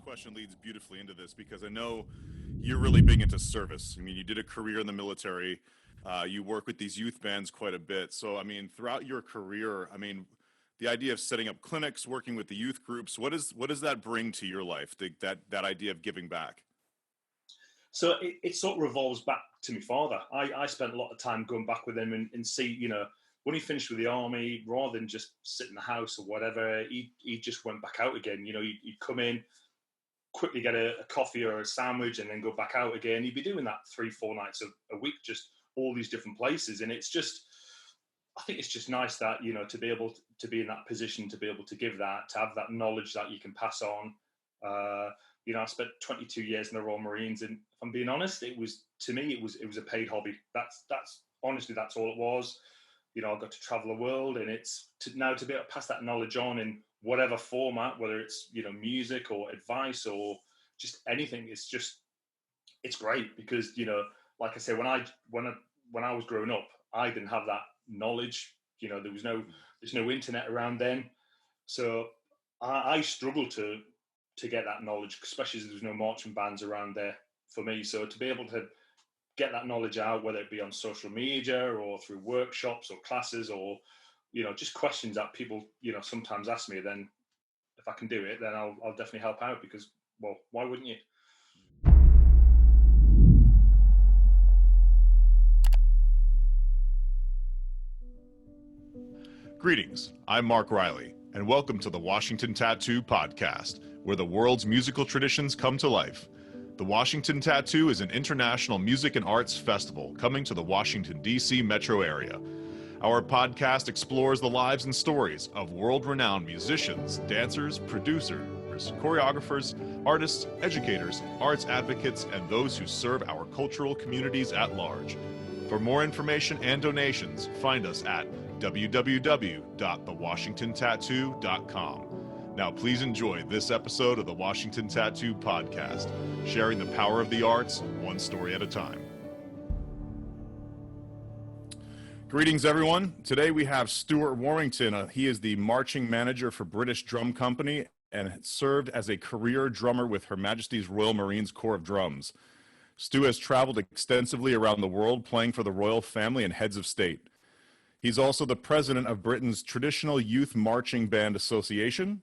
question leads beautifully into this because I know you're really big into service. I mean, you did a career in the military. You work with these youth bands quite a bit. So, I mean, throughout your career, I mean, the idea of setting up clinics, working with the youth groups, what does that bring to your life? That idea of giving back. So it sort of revolves back to my father. I spent a lot of time going back with him and see, you know, when he finished with the army, rather than just sit in the house or whatever, he just went back out again. You know, he'd come in, quickly get a coffee or a sandwich, and then go back out again. He'd be doing that 3-4 nights a week, just all these different places. And it's just, I think it's just nice that, you know, to be able to be in that position, to be able to give that, to have that knowledge that you can pass on. You know, I spent 22 years in the Royal Marines, and if I'm being honest, it was a paid hobby. That's honestly, that's all it was. You know, I got to travel the world, and it's now to be able to pass that knowledge on in whatever format, whether it's, you know, music or advice or just anything. It's great because, you know, like I say, when I was growing up, I didn't have that knowledge. You know, there's no internet around then, so I struggled to get that knowledge, especially as there's no marching bands around there for me. So to be able to get that knowledge out, whether it be on social media or through workshops or classes or, you know, just questions that people, you know, sometimes ask me, then if I can do it, then I'll definitely help out because, well, why wouldn't you? Greetings, I'm Mark Riley, and welcome to the Washington Tattoo Podcast, where the world's musical traditions come to life. The Washington Tattoo is an international music and arts festival coming to the Washington, D.C. metro area. Our podcast explores the lives and stories of world-renowned musicians, dancers, producers, choreographers, artists, educators, arts advocates, and those who serve our cultural communities at large. For more information and donations, find us at www.thewashingtontattoo.com. Now, please enjoy this episode of the Washington Tattoo Podcast, sharing the power of the arts, one story at a time. Greetings, everyone. Today we have Stuart Warmington. He is the marching manager for British Drum Company and served as a career drummer with Her Majesty's Royal Marines Corps of Drums. Stu has traveled extensively around the world playing for the royal family and heads of state. He's also the president of Britain's Traditional Youth Marching Band Association,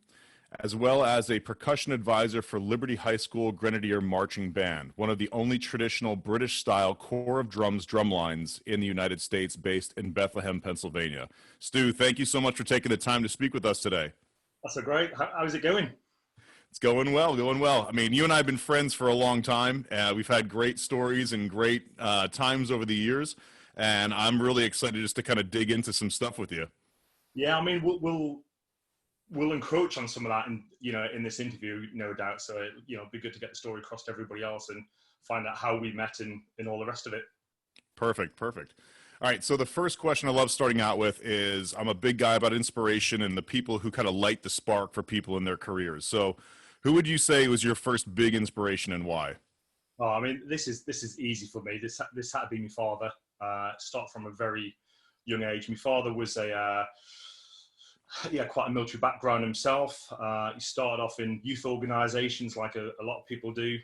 as well as a percussion advisor for Liberty High School Grenadier Marching Band, one of the only traditional British-style Corps of Drums drumlines in the United States, based in Bethlehem, Pennsylvania. Stu, thank you so much for taking the time to speak with us today. That's so great. How's it going? It's going well, going well. I mean, you and I have been friends for a long time. We've had great stories and great times over the years, and I'm really excited just to kind of dig into some stuff with you. Yeah, I mean, we'll encroach on some of that in this interview, no doubt. So it'd be good to get the story across to everybody else and find out how we met and all the rest of it. Perfect. All right, so the first question I love starting out with is, I'm a big guy about inspiration and the people who kind of light the spark for people in their careers. So who would you say was your first big inspiration and why? Oh, I mean, this is easy for me. This had to be my father. Start from a very young age. My father was quite a military background himself. He started off in youth organisations like a lot of people do,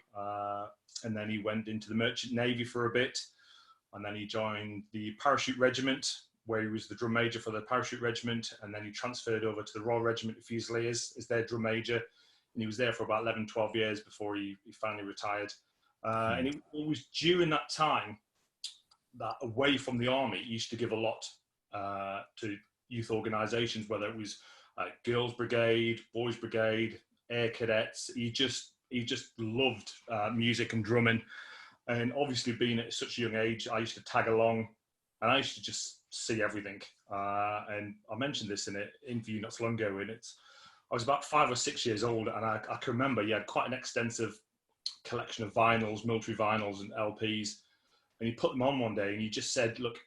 and then he went into the Merchant Navy for a bit, and then he joined the Parachute Regiment, where he was the drum major for the Parachute Regiment, and then he transferred over to the Royal Regiment of Fusiliers as their drum major, and he was there for about 11-12 years before he finally retired. And it was during that time that, away from the army, he used to give a lot to youth organisations, whether it was Girls Brigade, Boys Brigade, Air Cadets. He just loved music and drumming, and obviously being at such a young age, I used to tag along, and I used to just see everything. And I mentioned this in an interview not so long ago, and I was about 5 or 6 years old, and I can remember he had quite an extensive collection of vinyls, military vinyls and LPs, and he put them on one day, and he just said, "Look,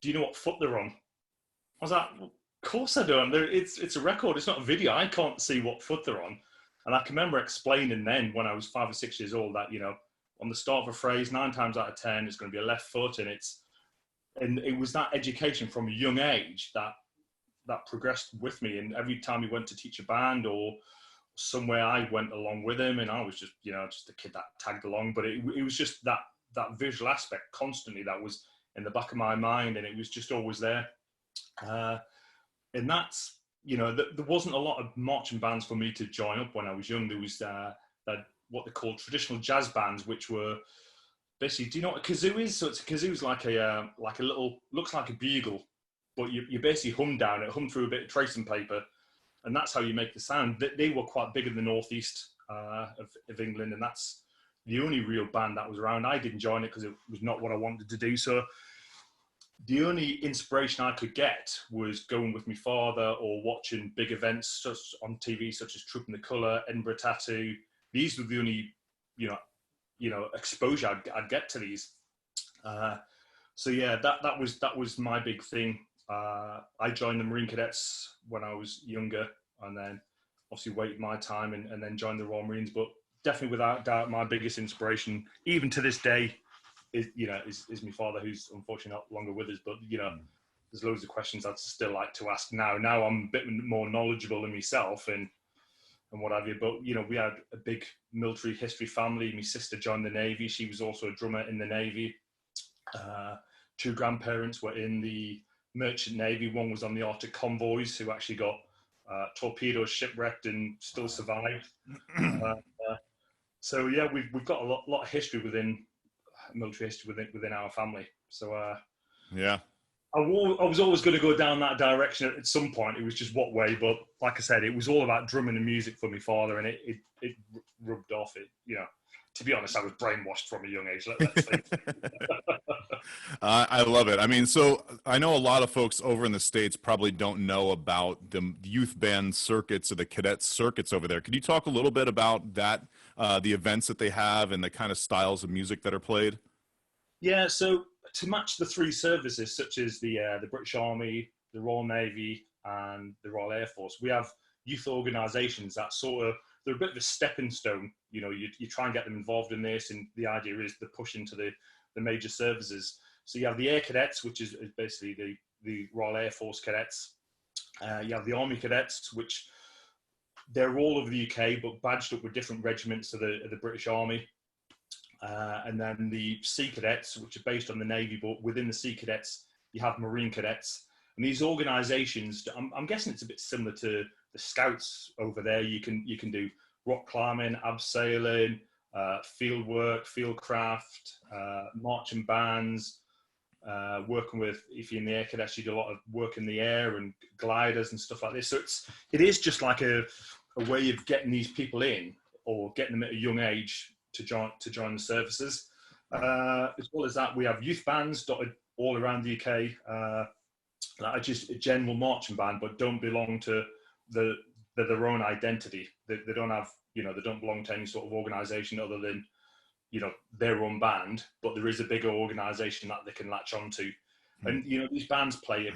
do you know what foot they're on?" I was like, well, of course I do. It's a record. It's not a video. I can't see what foot they're on. And I can remember explaining then, when I was 5 or 6 years old, that, on the start of a phrase, 9 times out of 10, it's going to be a left foot. And it was that education from a young age that progressed with me. And every time we went to teach a band or somewhere, I went along with him, and I was just, just a kid that tagged along. But it was just that visual aspect constantly that was in the back of my mind, and it was just always there. And that's, there wasn't a lot of marching bands for me to join up when I was young. There was what they call traditional jazz bands, which were basically, do you know what a kazoo is? So it's a kazoo is like a little, looks like a bugle, but you basically hum through a bit of tracing paper, and that's how you make the sound. They were quite big in the northeast of England, and that's the only real band that was around. I didn't join it because it was not what I wanted to do. So the only inspiration I could get was going with my father or watching big events such on TV, such as Troop in the Colour, Edinburgh Tattoo. These were the only, exposure I'd get to these. So yeah, that was my big thing. I joined the Marine Cadets when I was younger, and then obviously waited my time and then joined the Royal Marines. But definitely, without doubt, my biggest inspiration, even to this day, is my father, who's unfortunately not longer with us. But there's loads of questions I'd still like to ask now. Now I'm a bit more knowledgeable in myself and what have you. But we had a big military history family. My sister joined the Navy. She was also a drummer in the Navy. 2 grandparents were in the Merchant Navy. One was on the Arctic convoys, who actually got torpedoed, shipwrecked, and still survived. So yeah, we've got a lot of history within military history within our family. So yeah, I was always going to go down that direction at some point. It was just what way, but like I said, it was all about drumming and music for my father, and it rubbed off. To be honest, I was brainwashed from a young age. Let's face it. I love it. I mean, so I know a lot of folks over in the States probably don't know about the youth band circuits or the cadet circuits over there. Could you talk a little bit about that, the events that they have and the kind of styles of music that are played? Yeah, so to match the 3 services, such as the British Army, the Royal Navy, and the Royal Air Force, we have youth organisations that they're a bit of a stepping stone. You try and get them involved in this, and the idea is to push into the major services. So you have the Air Cadets, which is basically the Royal Air Force cadets. You have the Army Cadets, which they're all over the UK, but badged up with different regiments of the British Army. And then the Sea Cadets, which are based on the Navy, but within the Sea Cadets, you have Marine Cadets. And these organisations, I'm guessing it's a bit similar to the Scouts over there. You can do rock climbing, abseiling, field work, field craft, marching bands, working with, if you're in the Air Cadets, you do a lot of work in the air and gliders and stuff like this. So it is just like a way of getting these people in, or getting them at a young age to join the services. As well as that, we have youth bands dotted all around the UK that are just a general marching band, but don't belong to their own identity. They don't have, they don't belong to any sort of organisation other than, their own band, but there is a bigger organisation that they can latch onto. And, these bands play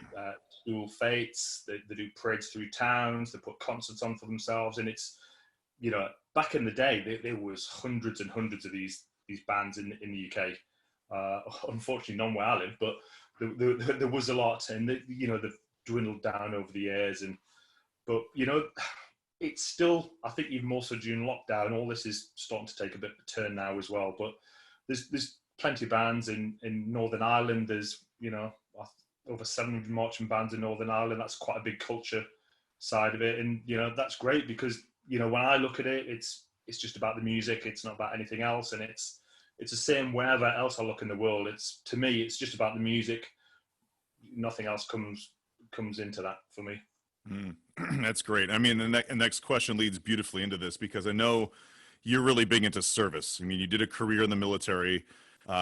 school fetes, they do parades through towns, they put concerts on for themselves, and it's, back in the day, there was hundreds and hundreds of these bands in the UK. Unfortunately, none where I live, but there was a lot, and they've dwindled down over the years. But it's still, I think, even more so during lockdown, all this is starting to take a bit of a turn now as well. But there's plenty of bands in Northern Ireland. There's over 700 marching bands in Northern Ireland. That's quite a big culture side of it, and that's great because when I look at it, it's just about the music. It's not about anything else, and it's the same wherever else I look in the world. To me, it's just about the music. Nothing else comes into that for me. That's great. I mean, the next question leads beautifully into this, because I know you're really big into service. I mean, you did a career in the military.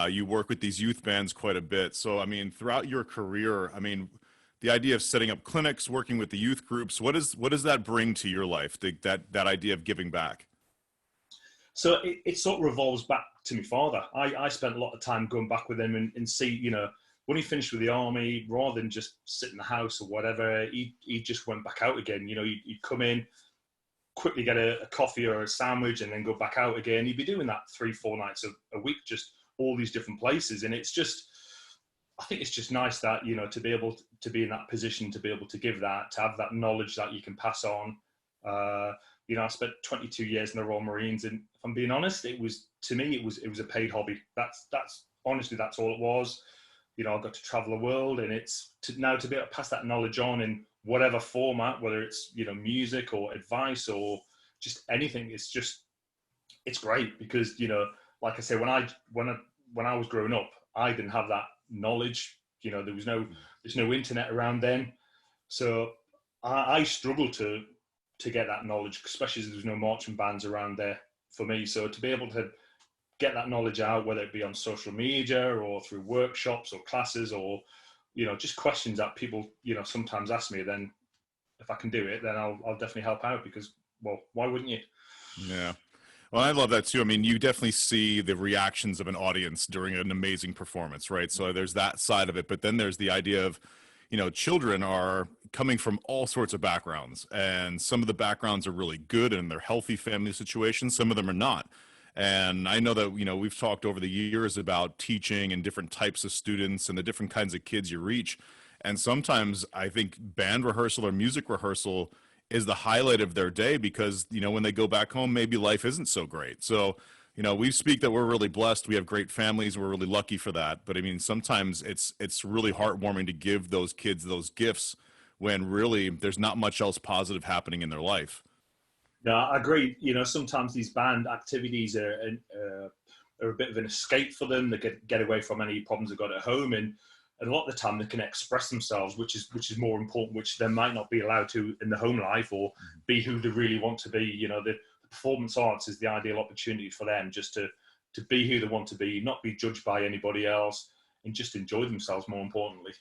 You work with these youth bands quite a bit. So, I mean, throughout your career, I mean, the idea of setting up clinics, working with the youth groups, what does that bring to your life, that idea of giving back? So it sort of revolves back to my father. I spent a lot of time going back with him and see, when he finished with the army, rather than just sit in the house or whatever, he just went back out again. He'd come in, quickly get a coffee or a sandwich, and then go back out again. He'd be doing that 3-4 nights a week, just all these different places. And I think it's just nice that, to be able to be in that position, to be able to give that, to have that knowledge that you can pass on. You know, I spent 22 years in the Royal Marines, and if I'm being honest, it was, to me, it was a paid hobby. That's honestly, that's all it was. You know, I got to travel the world, and it's now to be able to pass that knowledge on in whatever format, whether it's, you know, music or advice or just anything. It's great because, you know, like I say, when I was growing up, I didn't have that knowledge. You know, there's no internet around then, so I struggled to get that knowledge, especially as there's no marching bands around there for me. So to be able to get that knowledge out, whether it be on social media or through workshops or classes or, you know, just questions that people, you know, sometimes ask me, then if I can do it, then I'll definitely help out because, well, why wouldn't you? Yeah. Well, I love that too. I mean, you definitely see the reactions of an audience during an amazing performance, right? So there's that side of it, but then there's the idea of, you know, children are coming from all sorts of backgrounds, and some of the backgrounds are really good and they're healthy family situations. Some of them are not. And I know that, you know, we've talked over the years about teaching and different types of students and the different kinds of kids you reach. And sometimes I think band rehearsal or music rehearsal is the highlight of their day because, you know, when they go back home, maybe life isn't so great. So, you know, we speak that we're really blessed. We have great families. We're really lucky for that. But I mean, sometimes it's really heartwarming to give those kids those gifts when really there's not much else positive happening in their life. No, I agree. You know, sometimes these band activities are a bit of an escape for them. They get away from any problems they've got at home, and a lot of the time they can express themselves, which is more important, which they might not be allowed to in the home life, or be who they really want to be. You know, the performance arts is the ideal opportunity for them just to be who they want to be, not be judged by anybody else, and just enjoy themselves more importantly.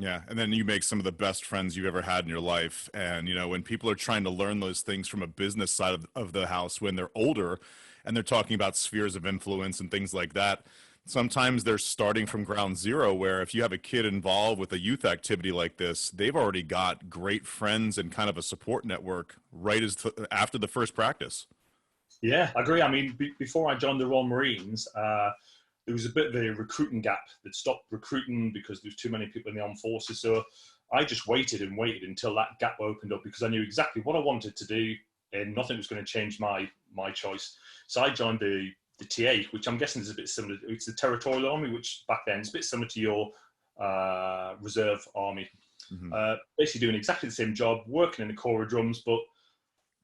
Yeah. And then you make some of the best friends you've ever had in your life. And, you know, when people are trying to learn those things from a business side of the house, when they're older and they're talking about spheres of influence and things like that, sometimes they're starting from ground zero, where if you have a kid involved with a youth activity like this, they've already got great friends and kind of a support network right after the first practice. Yeah, I agree. I mean, before I joined the Royal Marines, there was a bit of a recruiting gap. They'd stopped recruiting because there was too many people in the armed forces. So I just waited and waited until that gap opened up because I knew exactly what I wanted to do and nothing was going to change my choice. So I joined the TA, which I'm guessing is a bit similar. It's the Territorial Army, which back then is a bit similar to your reserve army. Mm-hmm. Basically doing exactly the same job, working in the Corps of Drums. But,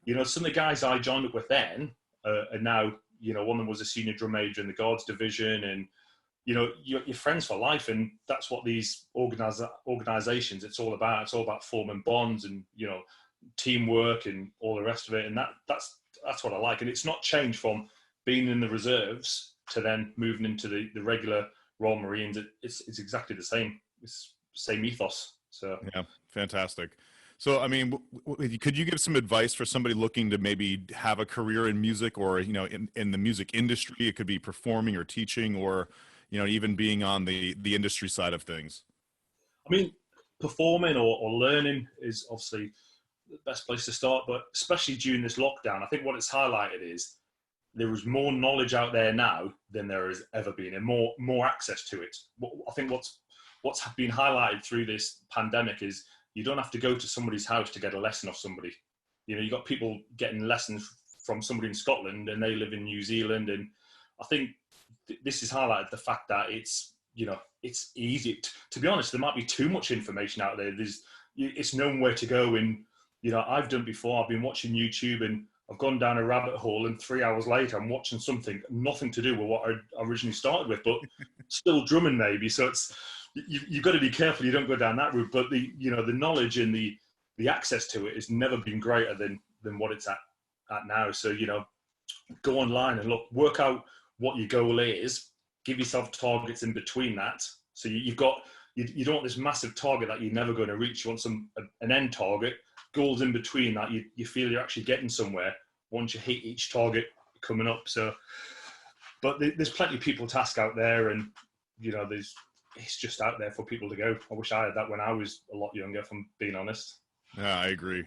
you know, some of the guys I joined up with then are now, you know, one of them was a senior drum major in the Guards Division, and, you know, you're friends for life. And that's what these organizations, it's all about. It's all about forming bonds and, you know, teamwork and all the rest of it. And that's what I like. And it's not changed from being in the reserves to then moving into the regular Royal Marines. It's exactly the same. It's the same ethos. So yeah, fantastic. So, I mean, could you give some advice for somebody looking to maybe have a career in music, or, you know, in the music industry? It could be performing or teaching, or, you know, even being on the industry side of things. I mean, performing or learning is obviously the best place to start, but especially during this lockdown, I think what it's highlighted is there is more knowledge out there now than there has ever been, and more access to it. I think what's been highlighted through this pandemic is you don't have to go to somebody's house to get a lesson off somebody. You know, you got people getting lessons from somebody in Scotland and they live in New Zealand. And I think this has highlighted the fact that it's, you know, it's easy. To be honest, there might be too much information out there. It's known where to go. And, you know, I've done before. I've been watching YouTube and I've gone down a rabbit hole, and 3 hours later I'm watching something nothing to do with what I originally started with, but still drumming maybe. So you've got to be careful you don't go down that route. But the knowledge and the access to it has never been greater than what it's at now. So, you know, go online and look, work out what your goal is, give yourself targets in between that. So you don't want this massive target that you're never going to reach. You want an end target, goals in between that you feel you're actually getting somewhere once you hit each target coming up. So, but there's plenty of people to ask out there, and, you know, it's just out there for people to go. I wish I had that when I was a lot younger, if I'm being honest. Yeah, I agree.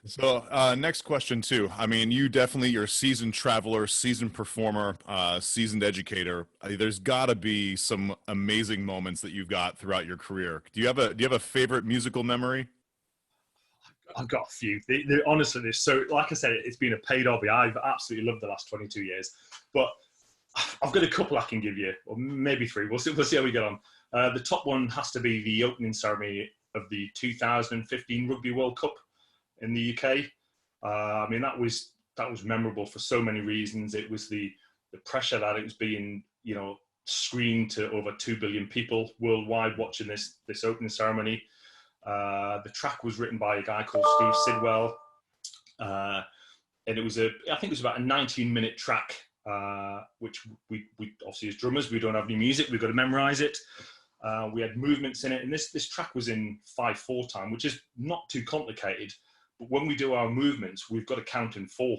So next question too. I mean, you're a seasoned traveler, seasoned performer, seasoned educator. There's gotta be some amazing moments that you've got throughout your career. Do you have a favorite musical memory? I've got a few. Honestly, this, so like I said, it's been a paid hobby. I've absolutely loved the last 22 years. But I've got a couple I can give you, or maybe three. We'll see how we get on. The top one has to be the opening ceremony of the 2015 Rugby World Cup in the UK. I mean, that was memorable for so many reasons. It was the pressure that it was being, you know, screened to over 2 billion people worldwide watching this opening ceremony. The track was written by a guy called Steve Sidwell, and it was I think it was about a 19-minute track, which we obviously as drummers, we don't have any music, we've got to memorize it. We had movements in it, and this track was in 5/4 time, which is not too complicated. But when we do our movements, we've got to count in 4.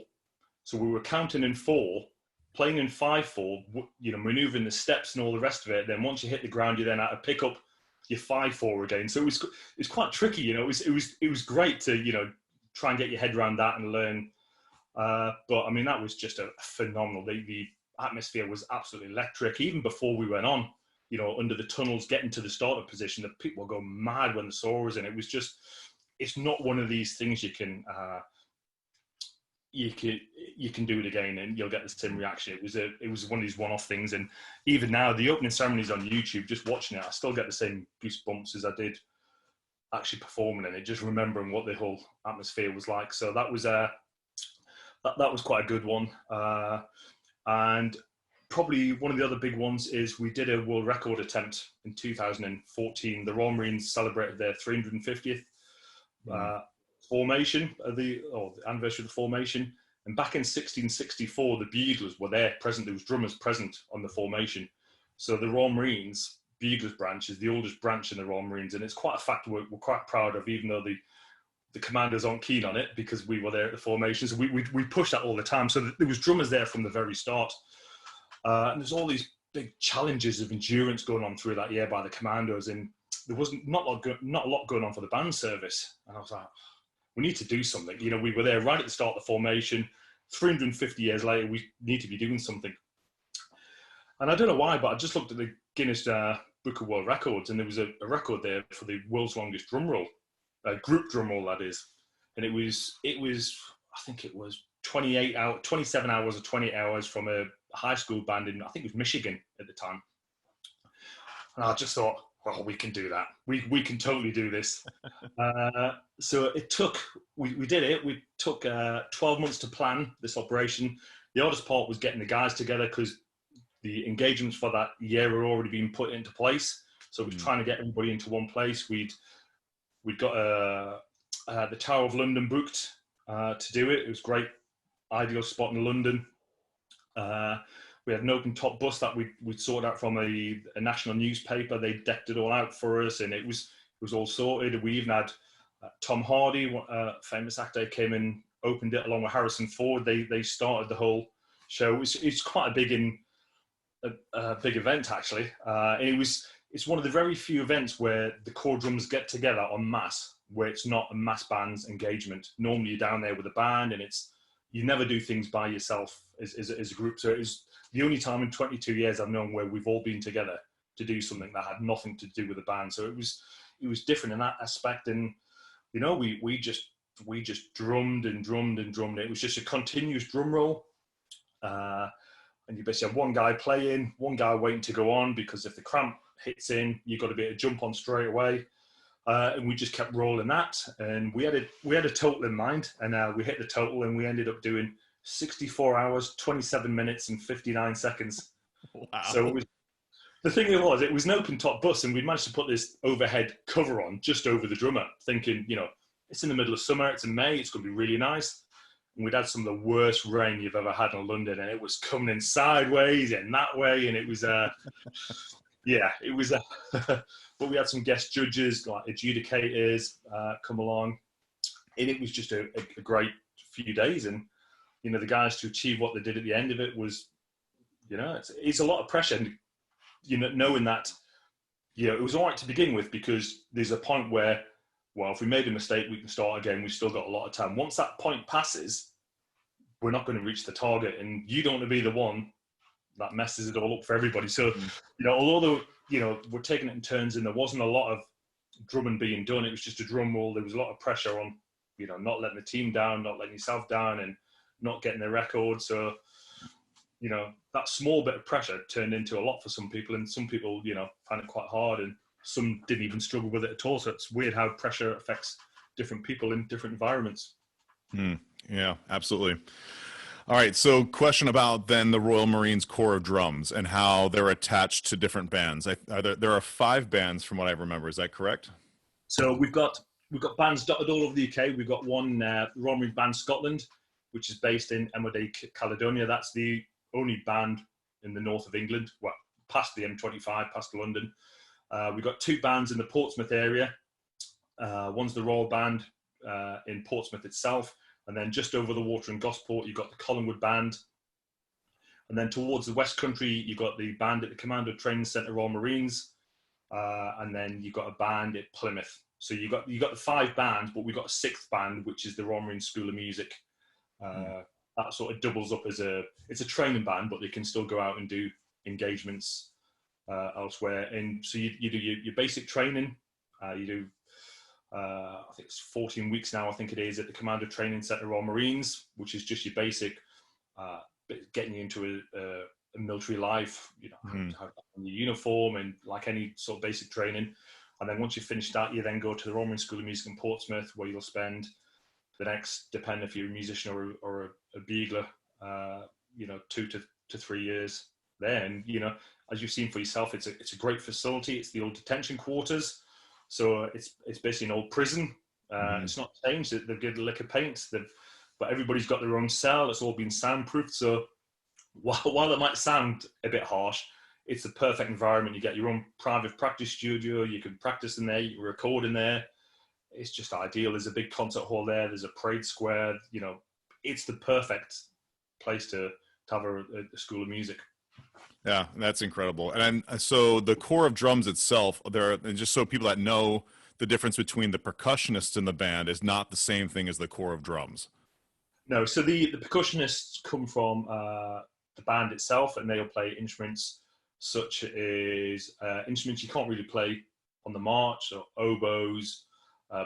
So we were counting in 4, playing in 5/4, you know, maneuvering the steps and all the rest of it. Then once you hit the ground, you then have to pick up your 5/4 again. So it was quite tricky, you know. It was great to, you know, try and get your head around that and learn. But I mean, that was just a phenomenal. The atmosphere was absolutely electric. Even before we went on, you know, under the tunnels, getting to the starter position, the people were going mad when they saw us, and it was just. It's not one of these things you can do it again and you'll get the same reaction. It was one of these one-off things, and even now the opening ceremonies on YouTube, just watching it, I still get the same goosebumps as I did actually performing in it, just remembering what the whole atmosphere was like. So that was that was quite a good one. And probably one of the other big ones is we did a world record attempt in 2014. The Royal Marines celebrated their 350th formation of the anniversary of the formation, and back in 1664 the buglers were there present. There was drummers present on the formation. So the Royal Marines buglers branch is the oldest branch in the Royal Marines, and it's quite a fact we're quite proud of, even though the commanders aren't keen on it, because we were there at the formation. So we push that all the time. So there was drummers there from the very start, and there's all these big challenges of endurance going on through that year by the commandos, and there wasn't not a lot going on for the band service. And I was like, we need to do something. You know, we were there right at the start of the formation. 350 years later, we need to be doing something. And I don't know why, but I just looked at the Guinness Book of World Records, and there was a record there for the world's longest drum roll, group drum roll, that is. And it was I think it was 27 hours or 28 hours from a high school band in, I think it was Michigan at the time. And I just thought, well, we can do that. We can totally do this. So it took, we did it. We took 12 months to plan this operation. The hardest part was getting the guys together, because the engagements for that year were already being put into place. So we were trying to get everybody into one place. We'd got the Tower of London booked to do it. It was great, ideal spot in London. We had an open top bus that we'd sorted out from a national newspaper. They decked it all out for us, and it was all sorted. We even had Tom Hardy, a famous actor, came and opened it along with Harrison Ford. They started the whole show. It's quite a big event, actually. And it's one of the very few events where the core drums get together en masse, where it's not a mass bands engagement. Normally you're down there with a band, and you never do things by yourself as a group. So it was the only time in 22 years I've known where we've all been together to do something that had nothing to do with the band. So it was different in that aspect. And, you know, we just drummed and drummed and drummed. It was just a continuous drum roll. And you basically have one guy playing, one guy waiting to go on, because if the cramp hits in, you've got to be able to jump on straight away. And we just kept rolling that. And we had a total in mind, and we hit the total, and we ended up doing 64 hours, 27 minutes and 59 seconds. Wow. So the thing it was an open top bus, and we managed to put this overhead cover on just over the drummer, thinking, you know, it's in the middle of summer, it's in May, it's going to be really nice. And we'd had some of the worst rain you've ever had in London, and it was coming in sideways and that way, and it was yeah, it was but we had some guest judges, like adjudicators, come along, and it was just a great few days. And, you know, the guys to achieve what they did at the end of it was, you know, it's a lot of pressure. And, you know, knowing that, you know, it was all right to begin with, because there's a point where, well, if we made a mistake, we can start again. We've still got a lot of time. Once that point passes, we're not going to reach the target, and you don't want to be the one that messes it all up for everybody. So, you know, although, you know, we're taking it in turns, and there wasn't a lot of drumming being done, it was just a drum roll. There was a lot of pressure on not letting the team down, not letting yourself down, and not getting the record. So, that small bit of pressure turned into a lot for some people, and some people, find it quite hard, and some didn't even struggle with it at all. So it's weird how pressure affects different people in different environments. Yeah, absolutely. All right. So question about then the Royal Marines Corps of Drums and how they're attached to different bands. There are 5 bands from what I remember. Is that correct? So we've got bands dotted all over the UK. We've got one Royal Marine Band Scotland, which is based in Emmerdale, Caledonia. That's the only band in the north of England, well, past the M25, past London. We've got 2 bands in the Portsmouth area. One's the Royal Band in Portsmouth itself, and then just over the water in Gosport, you've got the Collingwood Band. And then towards the West Country, you've got the band at the Commando Training Centre Royal Marines, and then you've got a band at Plymouth. So you got the 5 bands, but we've got a 6th band, which is the Royal Marines School of Music. That sort of doubles up as it's a training band, but they can still go out and do engagements elsewhere. And so you do your basic training. You do, I think it's 14 weeks now, I think it is, at the Commando Training Centre Royal Marines, which is just your basic, getting you into a military life, how your uniform and like any sort of basic training. And then once you finish that, you then go to the Royal Marine School of Music in Portsmouth, where you'll spend the next, depending if you're a musician or a bugler, 2 to 3 years there. And, as you've seen for yourself, it's a great facility. It's the old detention quarters. So it's basically an old prison. It's not changed. They've given a lick of paint. But everybody's got their own cell. It's all been soundproofed. So while it might sound a bit harsh, it's the perfect environment. You get your own private practice studio. You can practice in there. You can record in there. It's just ideal. There's a big concert hall there. There's a parade square. It's the perfect place to have a school of music. Yeah, that's incredible. And so the Corps of Drums itself, and just so people that know the difference between the percussionists in the band, is not the same thing as the Corps of Drums. No, so the percussionists come from the band itself, and they'll play instruments such as instruments you can't really play on the march, so oboes,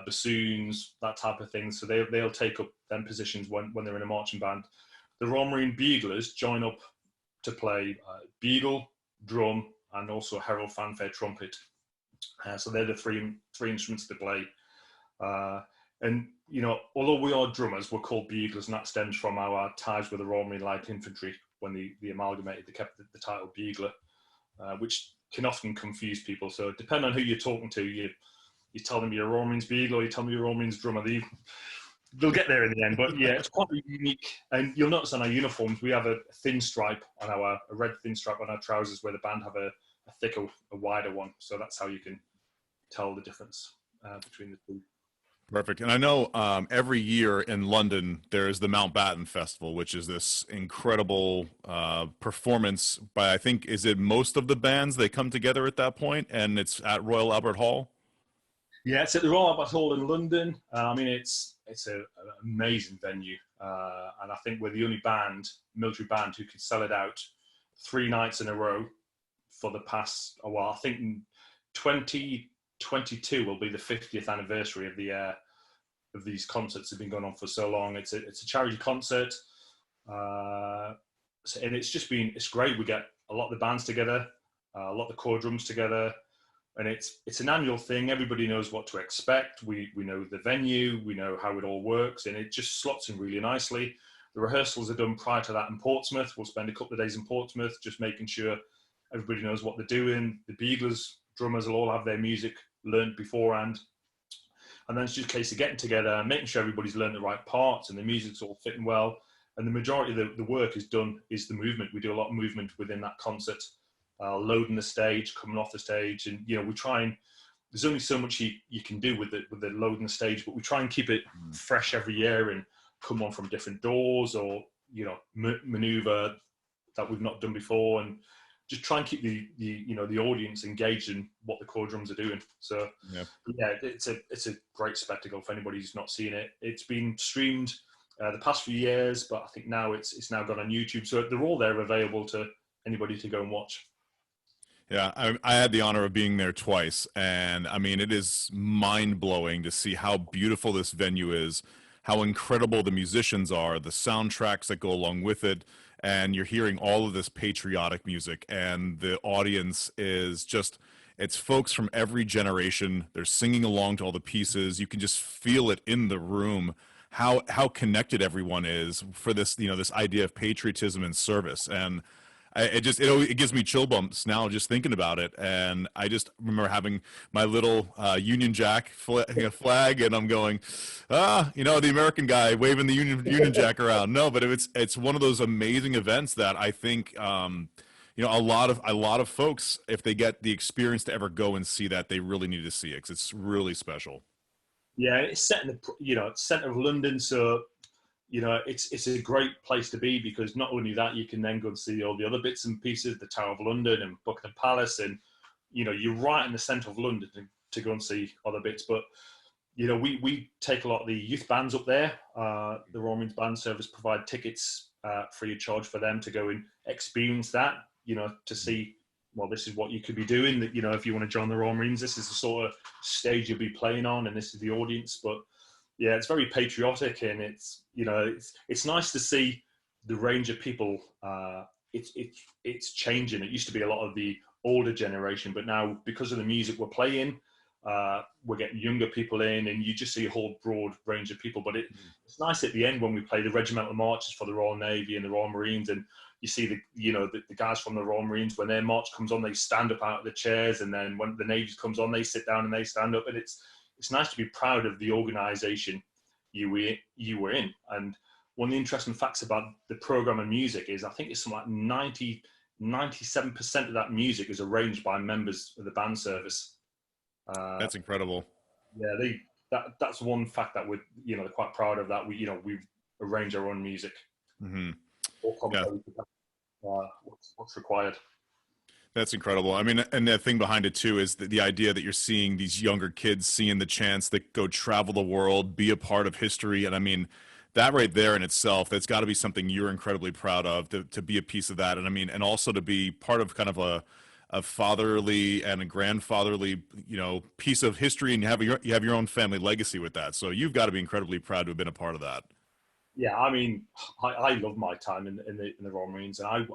bassoons, that type of thing. So they'll take up them positions when they're in a marching band. The Royal Marine Buglers join up to play bugle, drum, and also herald, fanfare, trumpet. So they're the three instruments to play. And, although we are drummers, we're called buglers, and that stems from our ties with the Royal Marine Light Infantry. When they amalgamated, they kept the title bugler, which can often confuse people. So depending on who you're talking to, you tell them you're a Royal Marines bugler, or you tell them you're a Royal Marines drummer. They'll get there in the end. But yeah, it's quite unique. And you'll notice on our uniforms, we have a thin stripe on a red thin stripe on our trousers, where the band have a thicker, a wider one. So that's how you can tell the difference between the two. Perfect. And I know every year in London, there's the Mountbatten Festival, which is this incredible performance by, I think, is it most of the bands? They come together at that point, and it's at Royal Albert Hall? Yeah, it's at the Royal Albert Hall in London. It's an amazing venue. And I think we're the only military band, who could sell it out 3 nights in a row for the past, I think 2022 will be the 50th anniversary of these concerts that have been going on for so long. It's a charity concert, and it's great. We get a lot of the bands together, a lot of the core drums together, and it's an annual thing. Everybody knows what to expect. We know the venue, we know how it all works, and it just slots in really nicely. The rehearsals are done prior to that in Portsmouth. We'll spend a couple of days in Portsmouth just making sure everybody knows what they're doing. The buglers, drummers will all have their music learned beforehand. And then it's just a case of getting together, making sure everybody's learned the right parts and the music's all fitting well. And the majority of the work is the movement. We do a lot of movement within that concert, loading the stage, coming off the stage. And, we try and, there's only so much you can do with the loading the stage, but we try and keep it fresh every year and come on from different doors, or, maneuver that we've not done before, and just try and keep the audience engaged in what the core drums are doing. So yeah, it's a great spectacle for anybody who's not seen it. It's been streamed the past few years, but I think now it's now gone on YouTube. So they're all there available to anybody to go and watch. Yeah, I had the honor of being there twice, and I mean, it is mind-blowing to see how beautiful this venue is, how incredible the musicians are, the soundtracks that go along with it, and you're hearing all of this patriotic music, and the audience is just, it's folks from every generation. They're singing along to all the pieces. You can just feel it in the room, how connected everyone is for this, this idea of patriotism and service. And it gives me chill bumps now just thinking about it. And I just remember having my little Union Jack flag, and I'm going, the American guy waving the Union Jack around. No, but it's one of those amazing events that I think a lot of folks, if they get the experience to ever go and see that, they really need to see it because it's really special. Yeah, it's set in the center of London, so it's a great place to be, because not only that, you can then go and see all the other bits and pieces, the Tower of London and Buckingham Palace, and you're right in the centre of London to go and see other bits. But we take a lot of the youth bands up there. The Royal Marines Band Service provide tickets free of charge for them to go and experience that. To see, well, this is what you could be doing. That if you want to join the Royal Marines, this is the sort of stage you'll be playing on, and this is the audience. But yeah, it's very patriotic, and it's nice to see the range of people. It's changing. It used to be a lot of the older generation, but now because of the music we're playing, we're getting younger people in, and you just see a whole broad range of people. But it's nice at the end when we play the regimental marches for the Royal Navy and the Royal Marines, and you see the guys from the Royal Marines, when their march comes on, they stand up out of the chairs, and then when the Navy comes on, they sit down and they stand up, and it's nice to be proud of the organisation you were in. And one of the interesting facts about the programme and music is I think it's something like 97% of that music is arranged by members of the band service. That's incredible. Yeah, that's one fact that we're quite proud of, that we arrange our own music. Mm-hmm. Yeah. What's required. That's incredible. I mean, and the thing behind it too is the idea that you're seeing these younger kids seeing the chance to go travel the world, be a part of history. And I mean, that right there in itself, that's got to be something you're incredibly proud of, to be a piece of that. And I mean, and also to be part of kind of a fatherly and a grandfatherly, piece of history, and you have your own family legacy with that. So you've got to be incredibly proud to have been a part of that. Yeah, I mean, I love my time in the Royal Marines, and I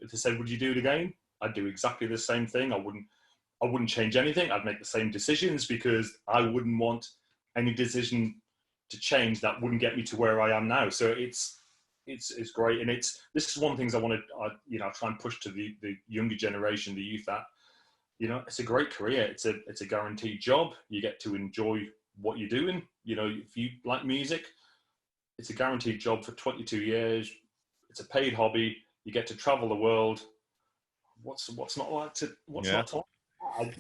if they said, would you do it again? I'd do exactly the same thing. I wouldn't change anything. I'd make the same decisions, because I wouldn't want any decision to change that wouldn't get me to where I am now. So it's great, and this is one of the things I want to try and push to the younger generation, the youth, that it's a great career. It's a guaranteed job. You get to enjoy what you're doing. If you like music, it's a guaranteed job for 22 years. It's a paid hobby. You get to travel the world. What's not to like?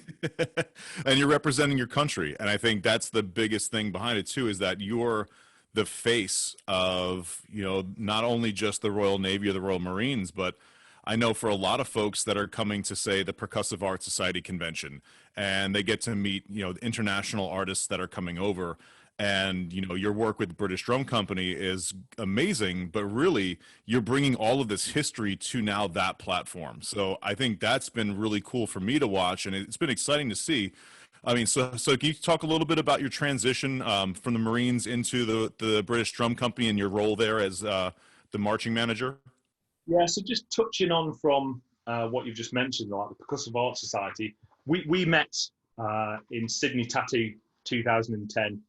And you're representing your country, and I think that's the biggest thing behind it too, is that you're the face of not only just the Royal Navy or the Royal Marines, but I know for a lot of folks that are coming to, say, the Percussive Arts Society convention, and they get to meet international artists that are coming over. And your work with the British Drum Company is amazing, but really you're bringing all of this history to now that platform. So I think that's been really cool for me to watch, and it's been exciting to see. I mean, so can you talk a little bit about your transition from the Marines into the British Drum Company and your role there as the marching manager? Yeah, so just touching on from what you've just mentioned, like the Percussive Arts Society, we met in Sydney Tattoo 2010.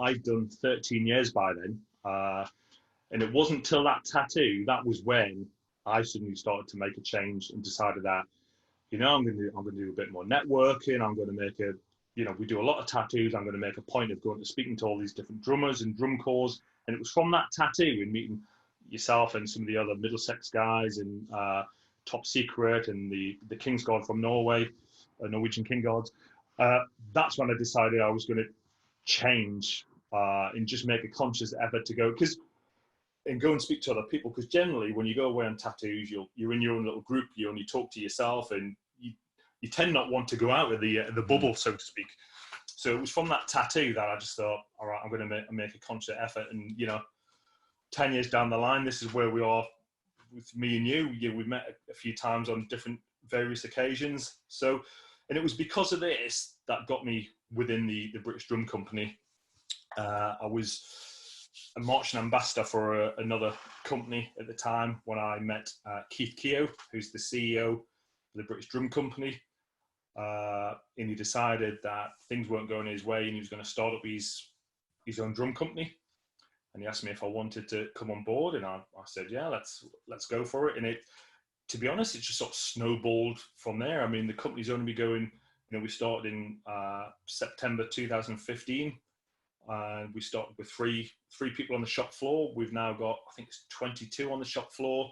I'd done 13 years by then, and it wasn't till that tattoo, that was when I suddenly started to make a change and decided that, I'm going to do a bit more networking. I'm going to make we do a lot of tattoos. I'm going to make a point of going to speaking to all these different drummers and drum corps. And it was from that tattoo and meeting yourself and some of the other Middlesex guys and Top Secret and the King's Guard from Norway, Norwegian King Guards. That's when I decided I was going to change and just make a conscious effort to go and speak to other people, because generally when you go away on tattoos, you're in your own little group, you only talk to yourself, and you tend not want to go out of the bubble, so to speak. So it was from that tattoo that I just thought, all right, I'm going to make a conscious effort, and 10 years down the line, this is where we are with me and you, we met a few times on different various occasions. So, and it was because of this that got me within the British Drum Company. I was a marching ambassador for another company at the time when I met Keith Keogh, who's the CEO of the British Drum Company. And he decided that things weren't going his way and he was going to start up his own drum company. And he asked me if I wanted to come on board, and I said, yeah, let's go for it. And it, to be honest, it just sort of snowballed from there. I mean, the company's only been going, we started in September 2015. And we started with three people on the shop floor. We've now got, I think it's 22 on the shop floor.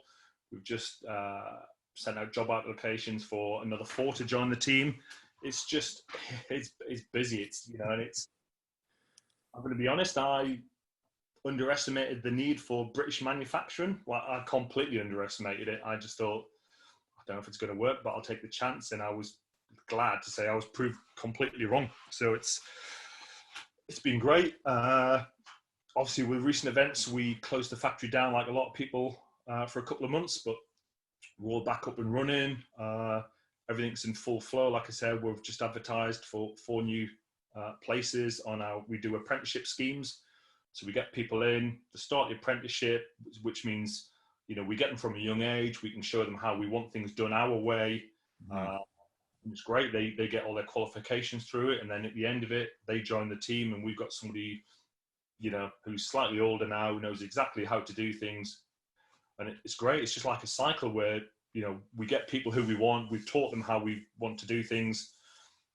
We've just sent out job applications for another 4 to join the team. It's just, it's busy. It's, and it's, I'm going to be honest, I underestimated the need for British manufacturing. Well, I completely underestimated it. I just thought, I don't know if it's going to work, but I'll take the chance. And I was glad to say I was proved completely wrong. So it's been great. Obviously, with recent events, we closed the factory down like a lot of people for a couple of months, but we're all back up and running. Everything's in full flow. Like I said, we've just advertised for 4 new places we do apprenticeship schemes. So we get people in to start the apprenticeship, which means, we get them from a young age. We can show them how we want things done our way. It's great. They get all their qualifications through it. And then at the end of it, they join the team, and we've got somebody, who's slightly older now, who knows exactly how to do things. And it's great. It's just like a cycle where, we get people who we want. We've taught them how we want to do things.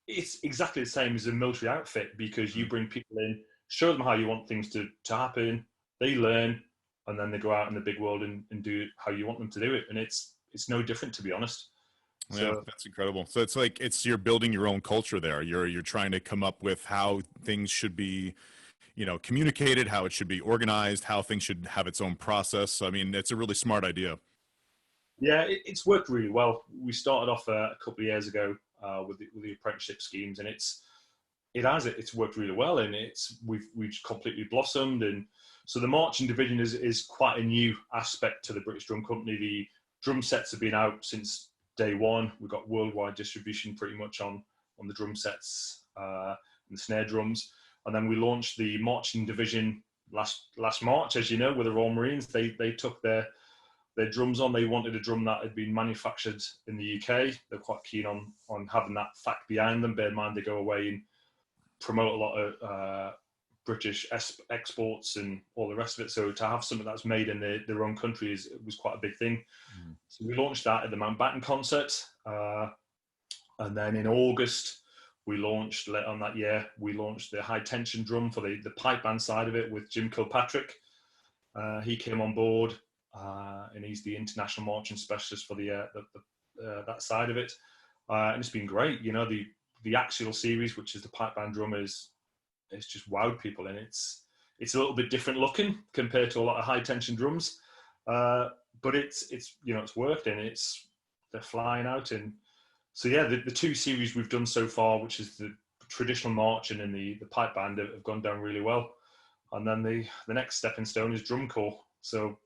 It's exactly the same as a military outfit, because you bring people in, show them how you want things to happen. They learn, and then they go out in the big world and do it how you want them to do it. And it's no different, to be honest. Yeah, that's incredible. So it's like you're building your own culture there. You're trying to come up with how things should be, communicated, how it should be organized, how things should have its own process. So, I mean, it's a really smart idea. Yeah, it's worked really well. We started off a couple of years ago with the apprenticeship schemes, and it's worked really well, and we've completely blossomed. And so the marching division is quite a new aspect to the British Drum Company. The drum sets have been out since day one. We've got worldwide distribution pretty much on the drum sets and the snare drums. And then we launched the marching division last March, as you know, with the Royal Marines. They took their drums on. They wanted a drum that had been manufactured in the UK. They're quite keen on having that fact behind them. Bear in mind, they go away and promote a lot of British exports and all the rest of it. So to have something that's made in their own country was quite a big thing. So we launched that at the Mountbatten concert. And then in August, later on that year, we launched the high tension drum for the pipe band side of it with Jim Kilpatrick. He came on board, and he's the international marching specialist for that side of it. And it's been great. The Axial series, which is the pipe band drum, it's just wowed people, and it's a little bit different looking compared to a lot of high tension drums, but it's worked, and they're flying out. And so yeah, the 2 series we've done so far, which is the traditional march and then the pipe band, have gone down really well. And then the next stepping stone is drum corps. So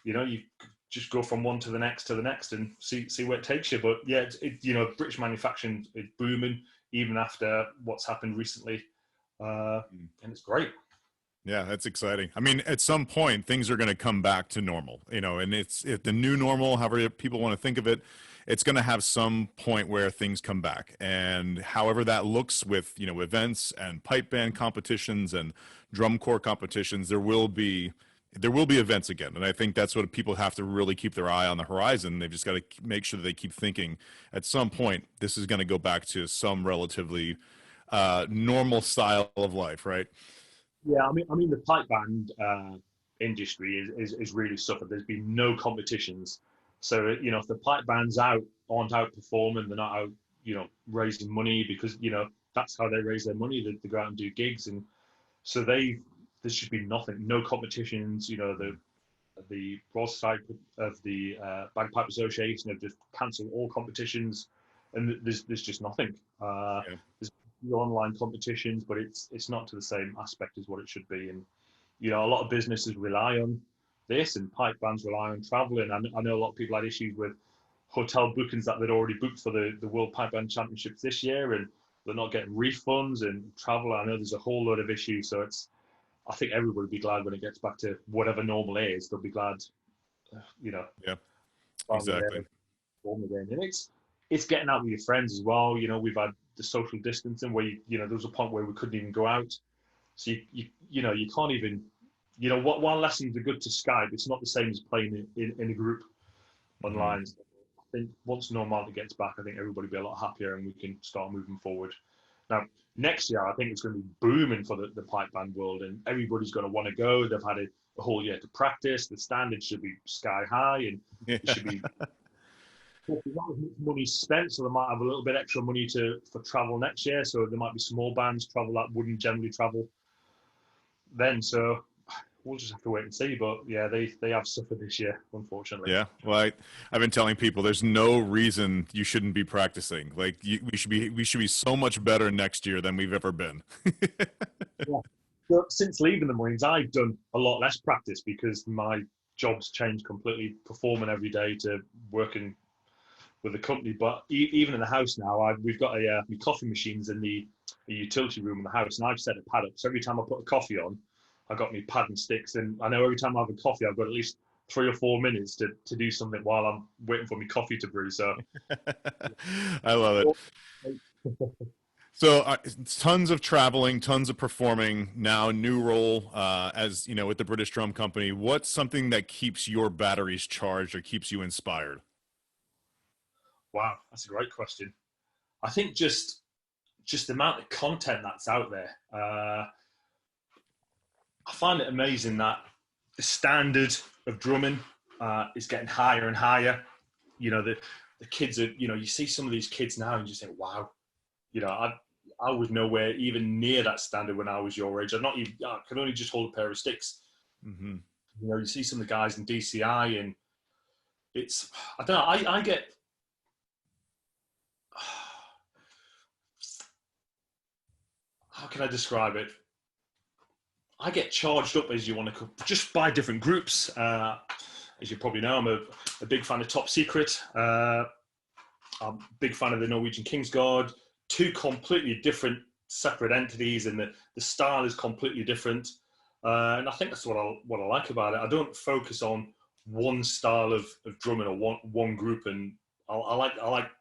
you just go from one to the next and see where it takes you. But yeah, British manufacturing is booming even after what's happened recently. And it's great. Yeah, that's exciting. I mean, at some point, things are going to come back to normal, and if the new normal, however people want to think of it, it's going to have some point where things come back. And however that looks with, events and pipe band competitions and drum corps competitions, there will be events again. And I think that's what people have to really keep their eye on the horizon. They've just got to make sure that they keep thinking at some point, this is going to go back to some relatively normal style of life, right? Yeah, I mean the pipe band industry is really suffered. There's been no competitions. So, if the pipe bands aren't outperforming, they're not out, raising money, because, that's how they raise their money. They go out and do gigs. And so there should be nothing, no competitions. The Royal Society of the Bagpipe Association have just cancelled all competitions, and there's just nothing. There's online competitions, but it's not to the same aspect as what it should be. And a lot of businesses rely on this, and pipe bands rely on traveling. I know a lot of people had issues with hotel bookings that they'd already booked for the World Pipe Band Championships this year, and they're not getting refunds and travel. I know there's a whole load of issues. So I think everybody will be glad when it gets back to whatever normal is. They'll be glad, you know. Yeah, exactly. And it's getting out with your friends as well. You know, we've had the social distancing where there was a point where we couldn't even go out. So you know, you can't even, you know, while lessons are good to Skype, it's not the same as playing in a group online. So I think once normality gets back, I think everybody will be a lot happier and we can start moving forward. Now, next year, I think it's going to be booming for the pipe band world, and everybody's going to want to go. They've had a whole year to practice. The standards should be sky high, and it should be not as much money spent, so they might have a little bit extra money for travel next year. So there might be small bands travel that wouldn't generally travel then. So we'll just have to wait and see. But yeah, they have suffered this year, unfortunately. Yeah, well, I've been telling people there's no reason you shouldn't be practicing. Like we should be so much better next year than we've ever been. Yeah. So since leaving the Marines, I've done a lot less practice because my job's changed completely. Performing every day to working with the company, but even in the house now, we've got my coffee machines in the utility room in the house, and I've set a pad up. So every time I put a coffee on, I got my pad and sticks, and I know every time I have a coffee, I've got at least 3 or 4 minutes to do something while I'm waiting for my coffee to brew. So I love it. So tons of traveling, tons of performing. Now, new role as you know with the British Drum Company. What's something that keeps your batteries charged or keeps you inspired? Wow, that's a great question. I think just the amount of content that's out there. I find it amazing that the standard of drumming is getting higher and higher. You know, the kids are, you know, you see some of these kids now and you just think, wow, you know, I was nowhere even near that standard when I was your age. I could only just hold a pair of sticks. Mm-hmm. You know, you see some of the guys in DCI, and it's, I don't know, I get, how can I describe it? I get charged up, as you want to, just by different groups. As you probably know, I'm a big fan of Top Secret. I'm a big fan of the Norwegian Kingsguard. 2 completely different, separate entities, and the style is completely different. And I think that's what I like about it. I don't focus on one style of drumming or one group, and I like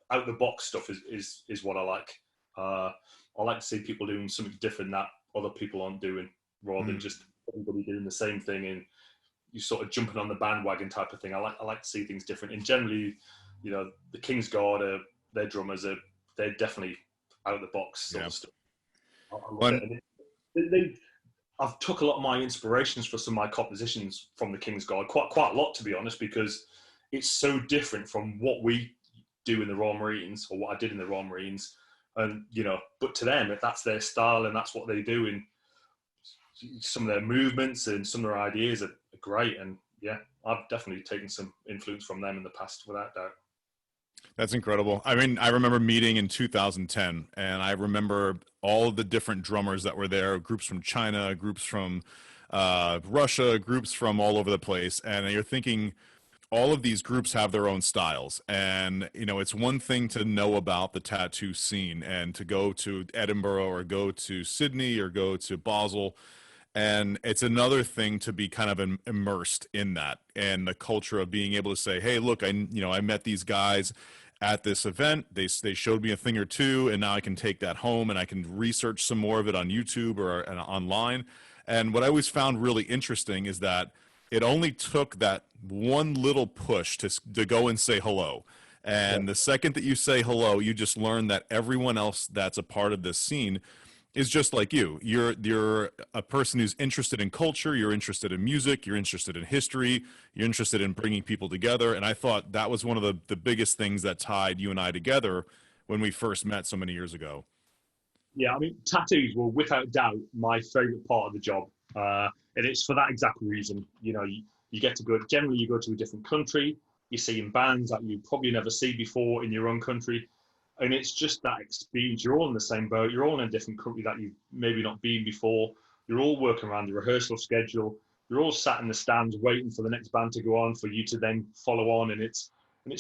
out the box stuff is what I like. I like to see people doing something different that other people aren't doing, rather than just everybody doing the same thing and you sort of jumping on the bandwagon type of thing. I like to see things different. And generally, you know, the Kingsguard, their drummers they're definitely out of the box sort of stuff. I love it. I've took a lot of my inspirations for some of my compositions from the Kingsguard, quite a lot, to be honest, because it's so different from what we do in the Royal Marines, or what I did in the Royal Marines. And, you know, but to them, that's their style and that's what they do. And some of their movements and some of their ideas are great. And yeah, I've definitely taken some influence from them in the past, without doubt. That's incredible. I mean, I remember meeting in 2010, and I remember all of the different drummers that were there, groups from China, groups from Russia, groups from all over the place. And you're thinking, all of these groups have their own styles, and you know, it's one thing to know about the tattoo scene and to go to Edinburgh or go to Sydney or go to Basel, and it's another thing to be kind of immersed in that and the culture of being able to say, hey, look, I met these guys at this event, they showed me a thing or two, and now I can take that home and I can research some more of it on YouTube or online. And what I always found really interesting is that it only took that one little push to go and say hello. And the second that you say hello, you just learn that everyone else that's a part of this scene is just like you. You're a person who's interested in culture, you're interested in music, you're interested in history, you're interested in bringing people together. And I thought that was one of the biggest things that tied you and I together when we first met so many years ago. Yeah, I mean, tattoos were without doubt my favorite part of the job. And it's for that exact reason. You know, you get to go, generally you go to a different country, you see in bands that you probably never see before in your own country. And it's just that experience. You're all in the same boat. You're all in a different country that you've maybe not been before. You're all working around the rehearsal schedule. you're all sat in the stands waiting for the next band to go on for you to then follow on, and it's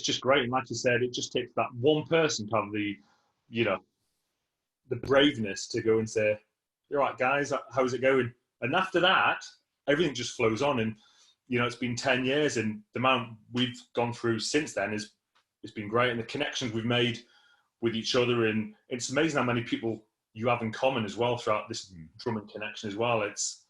just great. And like you said, it just takes that one person to have the, you know, the braveness to go and say, "You're right, guys, how's it going?" And after that, everything just flows on. And you know, it's been 10 years, and the amount we've gone through since then is it's been great, and the connections we've made with each other, and it's amazing how many people you have in common as well throughout this drumming connection as well. It's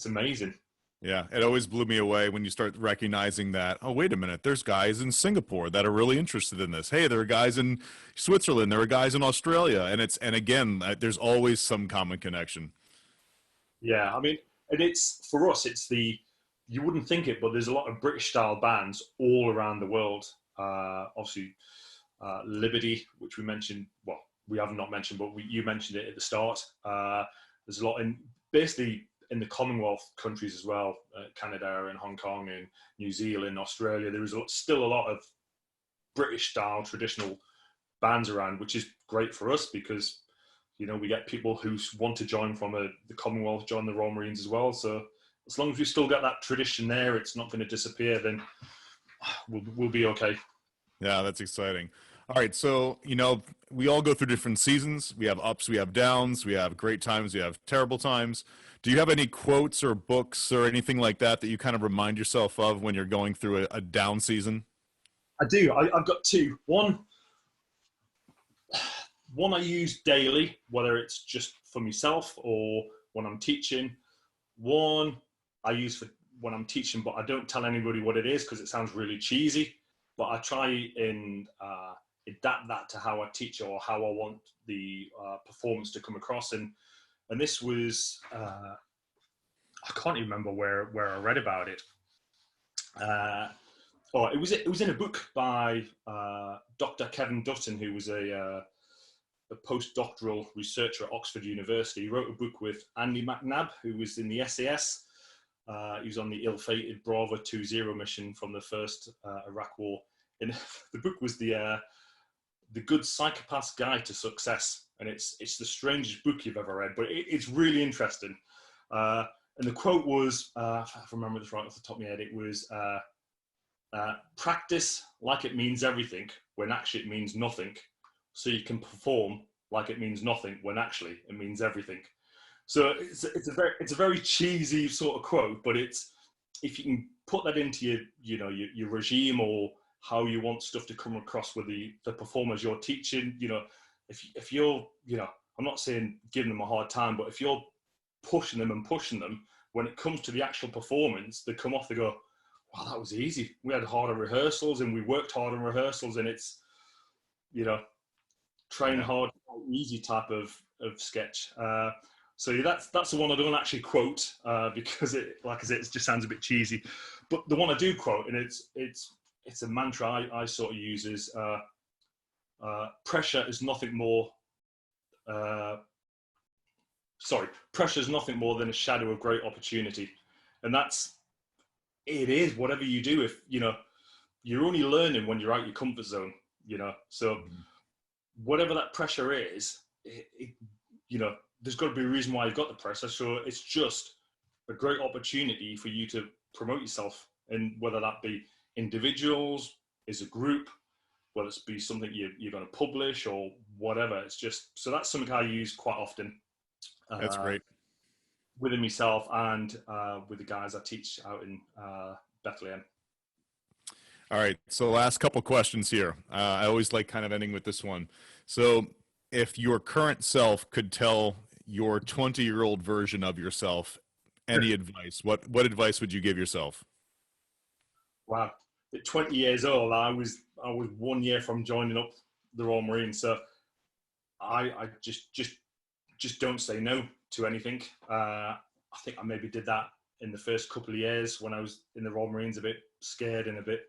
amazing. Yeah, it always blew me away when you start recognizing that, oh, wait a minute, there's guys in Singapore that are really interested in this. Hey, there are guys in Switzerland, there are guys in Australia, and again, there's always some common connection. Yeah, I mean, and it's, for us, it's you wouldn't think it, but there's a lot of British style bands all around the world. Obviously, Liberty, which we mentioned, well, we have not mentioned, but you mentioned it at the start. There's a lot basically in the Commonwealth countries as well, Canada and Hong Kong and New Zealand, Australia. There is still a lot of British style traditional bands around, which is great for us because, you know, we get people who want to join from the Commonwealth, join the Royal Marines as well. So as long as we still get that tradition there, it's not going to disappear, then we'll be okay. Yeah, that's exciting. All right, so, you know, we all go through different seasons. We have ups, we have downs, we have great times, we have terrible times. Do you have any quotes or books or anything like that you kind of remind yourself of when you're going through a down season? I do. I've got two. One I use daily, whether it's just for myself or when I'm teaching. One I use for when I'm teaching, but I don't tell anybody what it is because it sounds really cheesy. But I try and adapt that to how I teach or how I want the performance to come across. And this was I can't even remember where I read about it. It was in a book by Dr. Kevin Dutton, who was a postdoctoral researcher at Oxford University. He wrote a book with Andy McNabb, who was in the SAS. He was on the ill-fated Bravo 20 mission from the first Iraq War. And the book was the Good Psychopath's Guide to Success, and it's the strangest book you've ever read, but it's really interesting. And the quote was, if I remember this right off the top of my head, it was, practice like it means everything when actually it means nothing, so you can perform like it means nothing when actually it means everything. So it's a very cheesy sort of quote, but it's, if you can put that into your regime or how you want stuff to come across with the performers you're teaching, you know, if you're, you know, I'm not saying giving them a hard time, but if you're pushing them, when it comes to the actual performance, they come off, they go, wow, that was easy. We had harder rehearsals and we worked hard on rehearsals, and it's, you know, train hard, easy type of sketch. So that's the one I don't actually quote because it, like I said, it just sounds a bit cheesy. But the one I do quote, and it's a mantra I sort of use, is pressure is nothing more. Pressure is nothing more than a shadow of great opportunity, and it is whatever you do. If you know, you're only learning when you're out your comfort zone. You know, so whatever that pressure is, you know, there's got to be a reason why you've got the pressure. So it's just a great opportunity for you to promote yourself, and whether that be individuals, as a group, whether it's be something you're going to publish or whatever. It's just, so that's something I use quite often. That's great. Within myself and with the guys I teach out in Bethlehem. All right, so last couple questions here. I always like kind of ending with this one. So if your current self could tell your 20-year-old version of yourself any advice, what advice would you give yourself? Wow. At 20 years old, I was 1 year from joining up the Royal Marines. So I just don't say no to anything. I think I maybe did that in the first couple of years when I was in the Royal Marines, a bit scared and a bit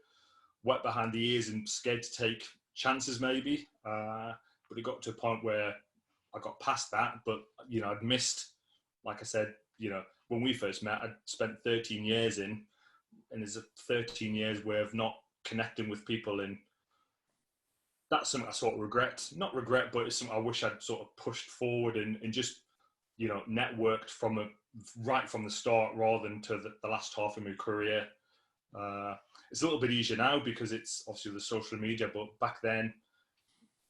wet behind the ears and scared to take chances maybe. But it got to a point where I got past that. But, you know, I'd missed, like I said, you know, when we first met, I'd spent 13 years in, and there's a 13 years where of not connecting with people, and that's something I sort of not regret, but it's something I wish I'd sort of pushed forward and just networked right from the start rather than to the last half of my career. It's a little bit easier now because it's obviously the social media, but back then,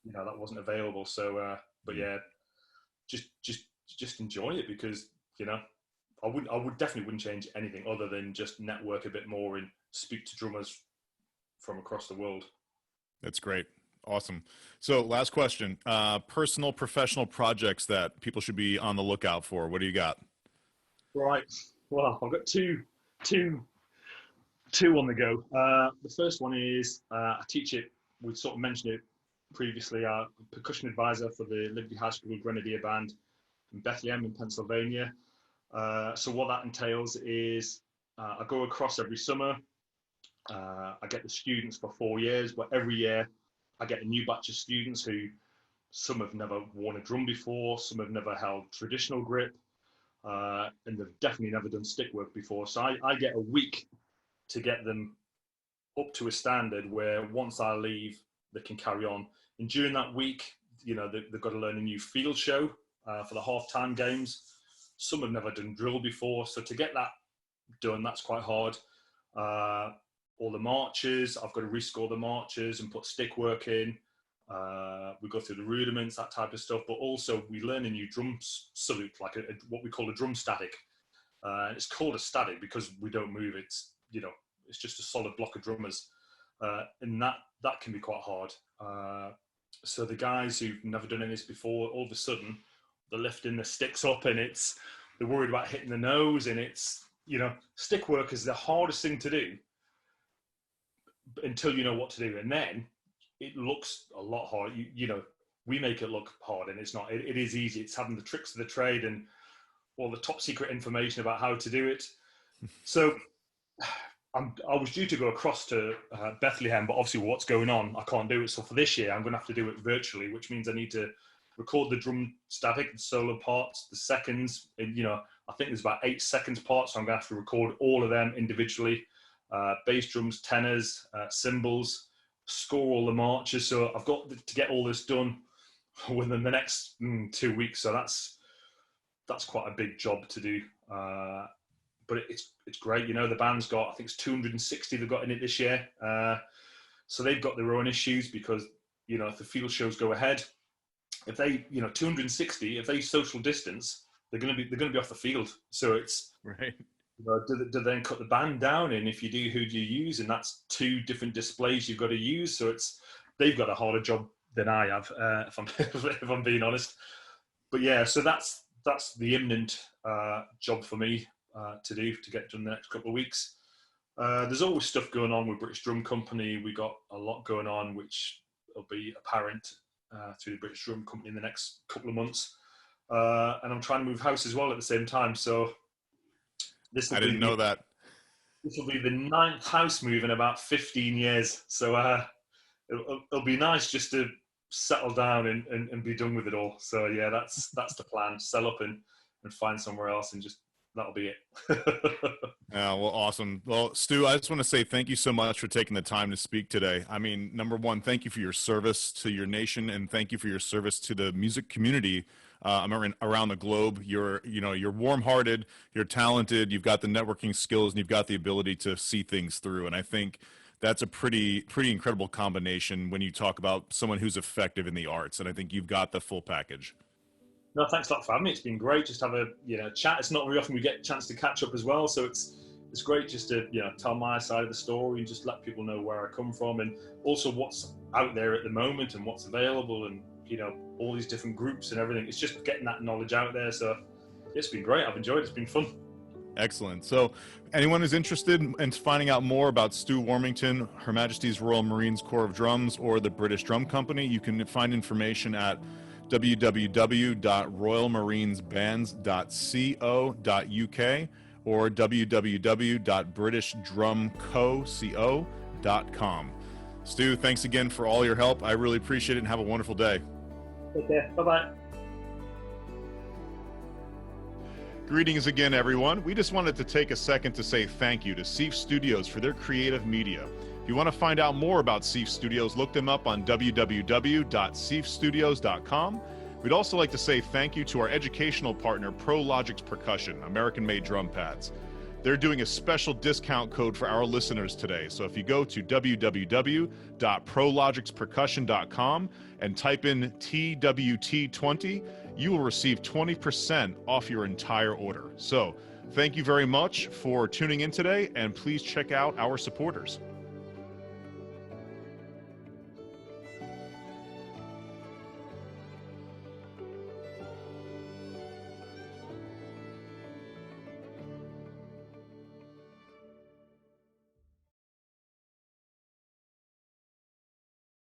that wasn't available. So, but yeah, just enjoy it because, I definitely wouldn't change anything other than just network a bit more and speak to drummers from across the world. That's great. Awesome. So last question, personal professional projects that people should be on the lookout for. What do you got? Right. Well, I've got two on the go. The first one is I teach it. We sort of mentioned it previously. I'm a percussion advisor for the Liberty High School Grenadier band in Bethlehem in Pennsylvania. So what that entails is I go across every summer. I get the students for 4 years, but every year I get a new batch of students who some have never worn a drum before, some have never held traditional grip, and they've definitely never done stick work before. So I get a week to get them up to a standard where once I leave, they can carry on. And during that week, they've got to learn a new field show for the halftime games. Some have never done drill before. So to get that done, that's quite hard. All the marches, I've got to rescore the marches and put stick work in. We go through the rudiments, that type of stuff. But also we learn a new drum salute, like what we call a drum static. It's called a static because we don't move. It's just a solid block of drummers, and that can be quite hard. So the guys who've never done any of this before, all of a sudden, they're lifting the sticks up, and they're worried about hitting the nose, and stick work is the hardest thing to do until you know what to do, and then it looks a lot hard. We make it look hard, and it's not. It is easy. It's having the tricks of the trade and all the top secret information about how to do it. So I was due to go across to Bethlehem, but obviously what's going on, I can't do it. So for this year, I'm going to have to do it virtually, which means I need to record the drum static, the solo parts, the seconds. And, I think there's about 8 seconds parts, so I'm going to have to record all of them individually. Bass drums, tenors, cymbals, score all the marches. So I've got to get all this done within the next 2 weeks. So that's quite a big job to do. But it's great. The band's got, I think it's 260 they've got in it this year. So they've got their own issues because, if the field shows go ahead, if they, 260, if they social distance, they're going to be off the field. So it's right. Do they then cut the band down? And if you do, who do you use? And that's 2 different displays you've got to use. So they've got a harder job than I have, if I'm being honest. But yeah, so that's the imminent job for me to do, to get done in the next couple of weeks. There's always stuff going on with British Drum Company. We got a lot going on, which will be apparent through the British Drum Company in the next couple of months. And I'm trying to move house as well at the same time. So I didn't know that. This will be the 9th house move in about 15 years. So it'll be nice just to settle down and be done with it all. So yeah, that's the plan. Sell up and find somewhere else, and just that'll be it. Yeah, well, awesome. Well, Stu, I just want to say thank you so much for taking the time to speak today. I mean, number one, thank you for your service to your nation, and thank you for your service to the music community around the globe. You're warm-hearted, you're talented, you've got the networking skills, and you've got the ability to see things through. And I think that's a pretty incredible combination when you talk about someone who's effective in the arts. And I think you've got the full package. No, thanks a lot for having me. It's been great just to have a chat. It's not very often we get a chance to catch up as well, so it's great just to tell my side of the story and just let people know where I come from, and also what's out there at the moment and what's available, and all these different groups and everything. It's just getting that knowledge out there. So it's been great. I've enjoyed it. It's been fun. Excellent. So anyone who's interested in finding out more about Stu Warmington, Her Majesty's Royal Marines Corps of Drums, or the British Drum Company, you can find information at www.royalmarinesbands.co.uk or www.britishdrumco.com. Stu, thanks again for all your help. I really appreciate it, and have a wonderful day. Take care. Bye-bye. Greetings again, everyone. We just wanted to take a second to say thank you to Seif Studios for their creative media. If you want to find out more about Seif Studios, look them up on www.seifstudios.com. We'd also like to say thank you to our educational partner, ProLogix Percussion, American-made drum pads. They're doing a special discount code for our listeners today. So if you go to www.prologixpercussion.com and type in TWT20, you will receive 20% off your entire order. So thank you very much for tuning in today, and please check out our supporters.